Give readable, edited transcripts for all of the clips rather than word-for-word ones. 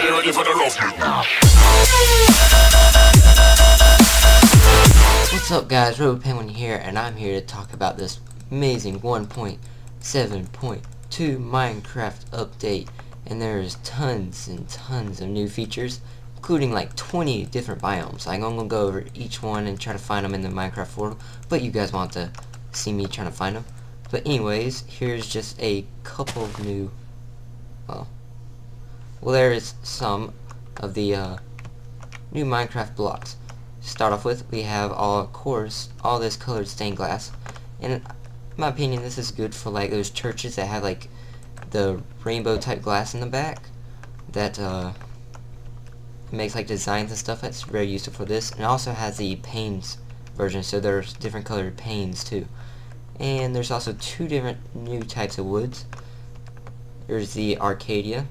Are you ready for the rough? What's up guys, Penguin here, and I'm here to talk about this amazing 1.7.2 Minecraft update. And there's tons and tons of new features, including like 20 different biomes. I'm gonna go over each one and try to find them in the Minecraft world, but you guys want to see me trying to find them. But anyways, here's just a couple of new, well there is some of the new Minecraft blocks. To start off with, we have of course all this colored stained glass, and in my opinion this is good for like those churches that have like the rainbow type glass in the back that makes like designs and stuff. That's very useful for this. And it also has the panes version, so there's different colored panes too. And there's also two different new types of woods. There's the Arcadia.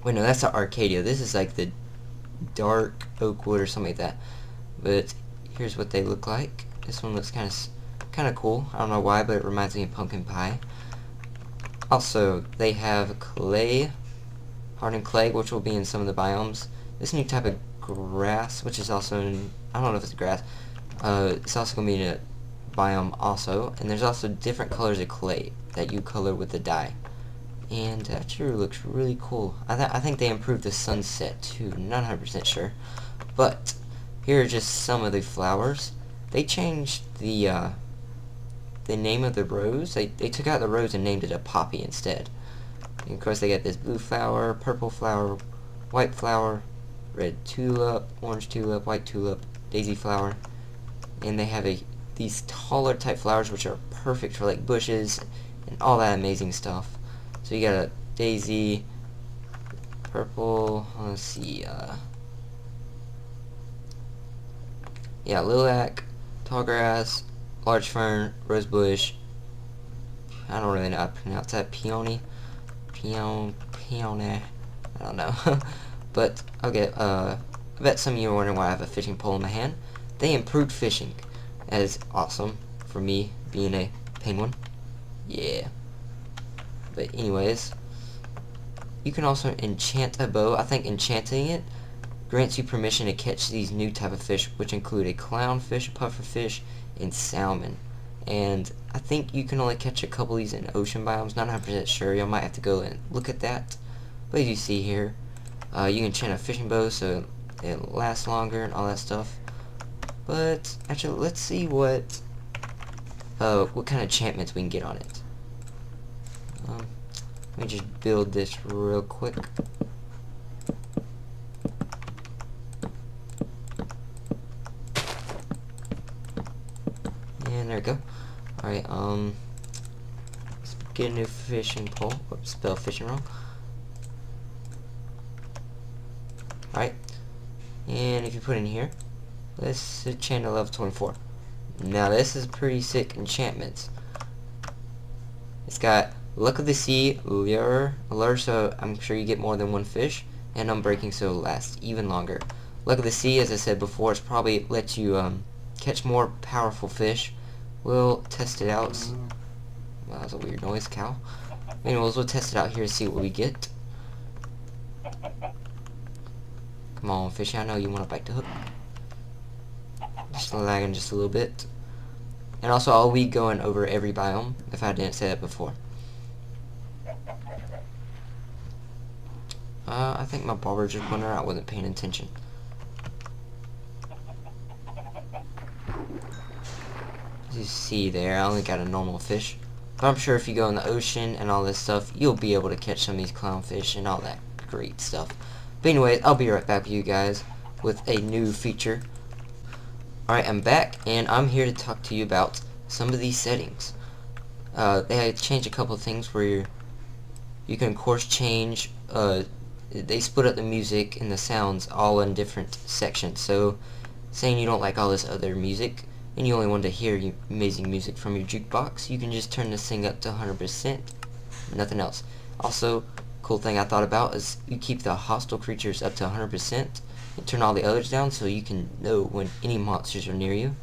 Wait, no, that's the Arcadia. This is like the dark oak wood or something like that. But here's what they look like. This one looks kind of cool. I don't know why, but it reminds me of pumpkin pie. Also, they have clay, hardened clay, which will be in some of the biomes. This new type of grass, which is also in, I don't know if it's grass. It's also going to be in a biome also. And there's also different colors of clay that you color with the dye. And that sure looks really cool. I think they improved the sunset too. Not 100% sure. But here are just some of the flowers. They changed the name of the rose. They took out the rose and named it a poppy instead. And of course they got this blue flower, purple flower, white flower, red tulip, orange tulip, white tulip, daisy flower. And they have these taller type flowers which are perfect for like bushes and all that amazing stuff. So you got a daisy, purple, let's see, yeah, lilac, tall grass, large fern, rose bush. I don't really know how to pronounce that. Peony, I don't know. But okay, I bet some of you are wondering why I have a fishing pole in my hand. They improved fishing. That is awesome for me being a penguin. Yeah. But anyways, you can also enchant a bow. I think enchanting it grants you permission to catch these new type of fish, which include a clownfish, a pufferfish, and salmon. And I think you can only catch a couple of these in ocean biomes. Not 100% sure. You might have to go and look at that. But as you see here, you can enchant a fishing bow so it lasts longer and all that stuff. But actually, let's see what kind of enchantments we can get on it. Let me just build this real quick. And there we go. Alright, let's get a new fishing pole. Whoops, spell fishing wrong. Alright. And if you put in here, let's enchant to level 24. Now this is pretty sick enchantments. It's got Luck of the Sea, Lure, so I'm sure you get more than one fish, and Unbreaking, so it'll last even longer. Luck of the Sea, as I said before, it's probably let you catch more powerful fish. We'll test it out. Wow, that was a weird noise, cow. Anyways, we'll test it out here and see what we get. Come on, fishy, I know you want to bite the hook. Just lagging just a little bit. And also, I'll be going over every biome, if I didn't say that before. I think my barber just went out. I wasn't paying attention. As you see there, I only got a normal fish. But I'm sure if you go in the ocean and all this stuff, you'll be able to catch some of these clownfish and all that great stuff. But anyway, I'll be right back with you guys with a new feature. Alright, I'm back, and I'm here to talk to you about some of these settings. They had changed a couple of things where you can of course change, they split up the music and the sounds all in different sections. So, saying you don't like all this other music, and you only want to hear amazing music from your jukebox, you can just turn this thing up to 100%, nothing else. Also, cool thing I thought about is you keep the hostile creatures up to 100%, and turn all the others down so you can know when any monsters are near you.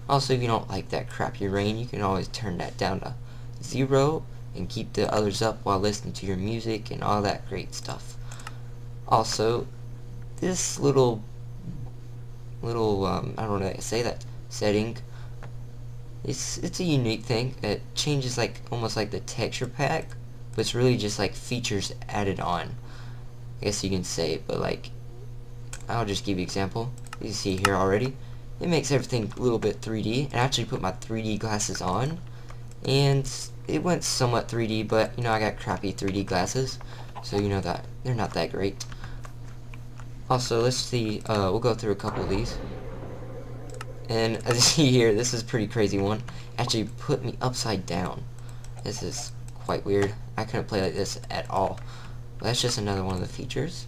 Also, if you don't like that crappy rain, you can always turn that down to 0 and keep the others up while listening to your music and all that great stuff. Also, this little I don't know how to say that setting. It's a unique thing. It changes like almost like the texture pack, but it's really just like features added on, I guess you can say. But like, I'll just give you an example. You see here already, it makes everything a little bit 3D. I actually put my 3D glasses on, and it went somewhat 3D, but you know, I got crappy 3D glasses, so you know that they're not that great. Also, let's see, we'll go through a couple of these. And as you see here, this is a pretty crazy one. Actually put me upside down. This is quite weird. I couldn't play like this at all. But that's just another one of the features.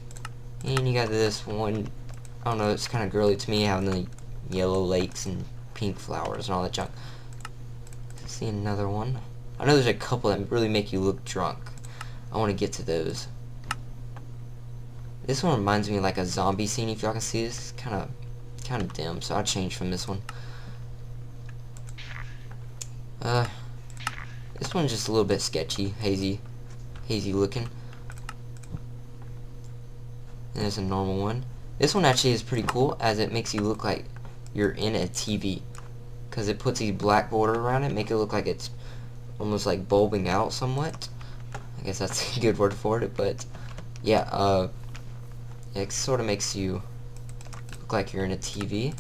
And you got this one, I don't know, it's kind of girly to me, having the yellow lakes and pink flowers and all that junk. Let's see another one. I know there's a couple that really make you look drunk. I want to get to those. This one reminds me of like a zombie scene, if y'all can see this. It's kind of dim, so I'll change from this one. This one's just a little bit sketchy, hazy looking. And there's a normal one. This one actually is pretty cool, as it makes you look like you're in a TV, because it puts these black border around it, make it look like it's almost like bulbing out somewhat. I guess that's a good word for it, but yeah, it sort of makes you look like you're in a TV.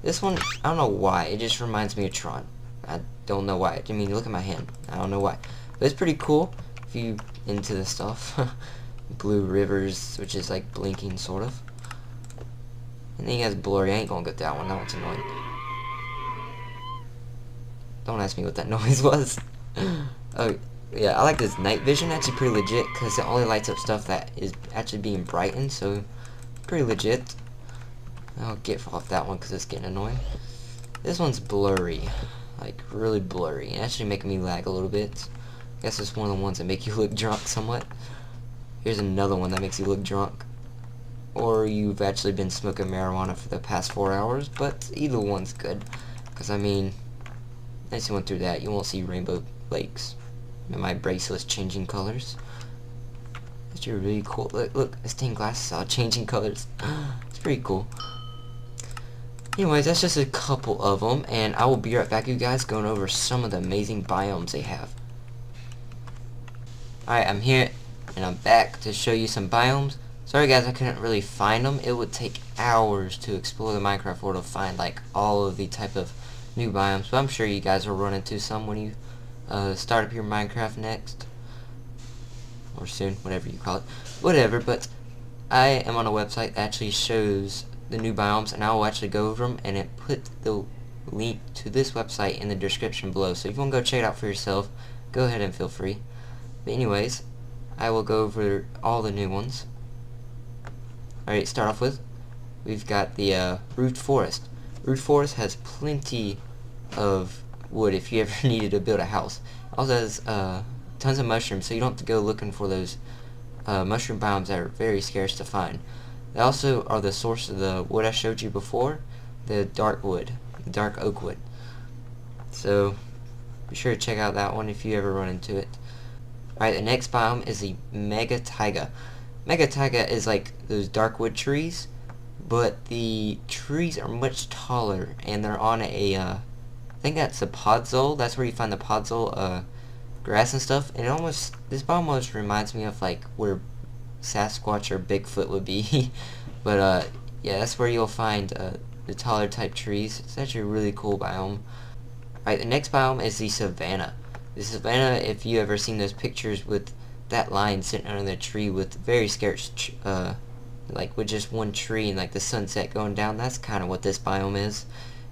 This one, I don't know why, it just reminds me of Tron. I don't know why. I mean, look at my hand. I don't know why. But it's pretty cool if you into this stuff. Blue rivers, which is like blinking sort of. And then you guys blurry. I ain't gonna get that one. That one's annoying. Don't ask me what that noise was. Oh, yeah, I like this night vision. Actually pretty legit, because it only lights up stuff that is actually being brightened, so pretty legit. I'll get off that one because it's getting annoying. This one's blurry, like really blurry, and actually making me lag a little bit. I guess it's one of the ones that make you look drunk somewhat. Here's another one that makes you look drunk, or you've actually been smoking marijuana for the past 4 hours. But either one's good, because I mean, as you went through that, you won't see rainbow lakes and my bracelets changing colors. That's really cool. Look, the stained glass is all changing colors. It's pretty cool. Anyways, that's just a couple of them, and I will be right back, you guys, going over some of the amazing biomes they have. Alright, I'm here, and I'm back to show you some biomes. Sorry guys, I couldn't really find them. It would take hours to explore the Minecraft world to find like all of the type of new biomes, but I'm sure you guys will run into some when you start up your Minecraft next, or soon, whatever you call it. Whatever, but I am on a website that actually shows the new biomes, and I will actually go over them, and it put the link to this website in the description below, so if you want to go check it out for yourself, go ahead and feel free. But anyways, I will go over all the new ones. Alright, start off with, we've got the root forest. Root forest has plenty of wood if you ever needed to build a house. It also has tons of mushrooms, so you don't have to go looking for those mushroom biomes that are very scarce to find. They also are the source of the wood I showed you before, the dark wood, the dark oak wood. So be sure to check out that one if you ever run into it. Alright, the next biome is the Mega Taiga. Mega Taiga is like those dark wood trees, but the trees are much taller, and they're on a, I think that's a podzol. That's where you find the podzol grass and stuff. And this biome almost reminds me of like where Sasquatch or Bigfoot would be. But yeah, that's where you'll find the taller type trees. It's actually a really cool biome. Alright, the next biome is the Savanna. The Savanna, if you ever seen those pictures with that lion sitting under the tree with very scarce, like with just one tree and like the sunset going down, that's kind of what this biome is.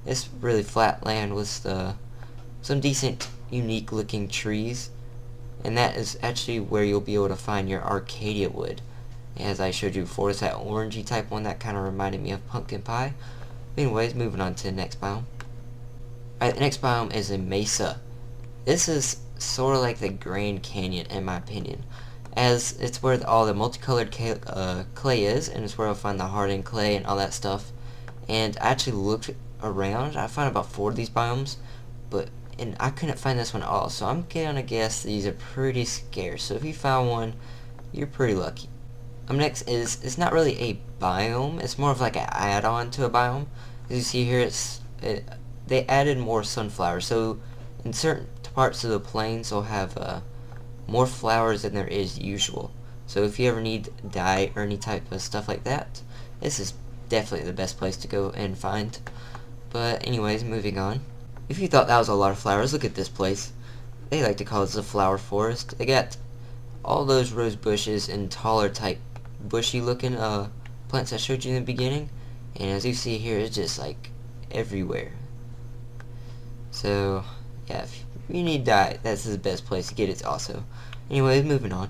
It's really flat land with some decent, unique looking trees. And that is actually where you'll be able to find your Arcadia wood. As I showed you before, it's that orangey type one that kind of reminded me of pumpkin pie. Anyways, moving on to the next biome. Alright, the next biome is a Mesa. This is sort of like the Grand Canyon in my opinion, as it's where all the multicolored clay is, and it's where I'll find the hardened clay and all that stuff. And I actually looked around, I found about 4 of these biomes, and I couldn't find this one at all, so I'm gonna guess these are pretty scarce. So if you found one, you're pretty lucky. Next is, it's not really a biome, it's more of like an add-on to a biome. As you see here, they added more sunflowers, so in certain parts of the plains they'll have more flowers than there is usual. So if you ever need dye or any type of stuff like that, this is definitely the best place to go and find. But anyways, moving on. If you thought that was a lot of flowers, look at this place. They like to call this a flower forest. They got all those rose bushes and taller type bushy looking plants I showed you in the beginning, and as you see here, it's just like everywhere. So yeah, if you need dye, that's the best place to get it also. Anyways, moving on.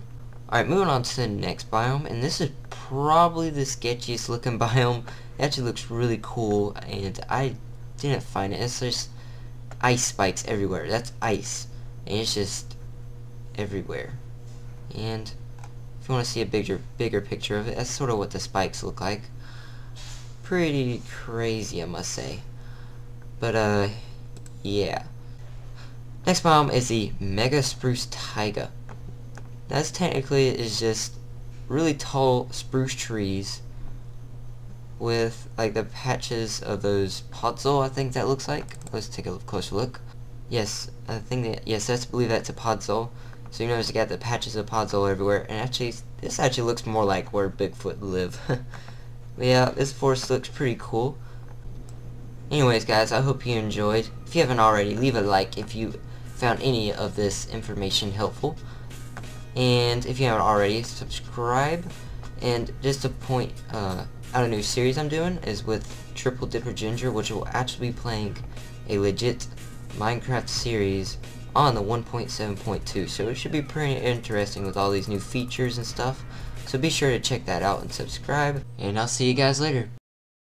Alright, moving on to the next biome, and this is probably the sketchiest looking biome. It actually looks really cool, and I didn't find it. It's just ice spikes everywhere. That's ice, and it's just everywhere. And if you want to see a bigger picture of it, that's sort of what the spikes look like. Pretty crazy, I must say. But yeah. Next biome is the Mega Spruce Taiga. That's technically is just really tall spruce trees with like the patches of those podzol, I think that looks like. Let's take a closer look. Yes, I believe that's a podzol. So you notice you got the patches of podzol everywhere, and actually, this actually looks more like where Bigfoot live. But yeah, this forest looks pretty cool. Anyways, guys, I hope you enjoyed. If you haven't already, leave a like if you found any of this information helpful. And if you haven't already, subscribe. And just to point out a new series I'm doing is with Triple Dipper Ginger, which will actually be playing a legit Minecraft series on the 1.7.2, so it should be pretty interesting with all these new features and stuff. So be sure to check that out and subscribe, and I'll see you guys later.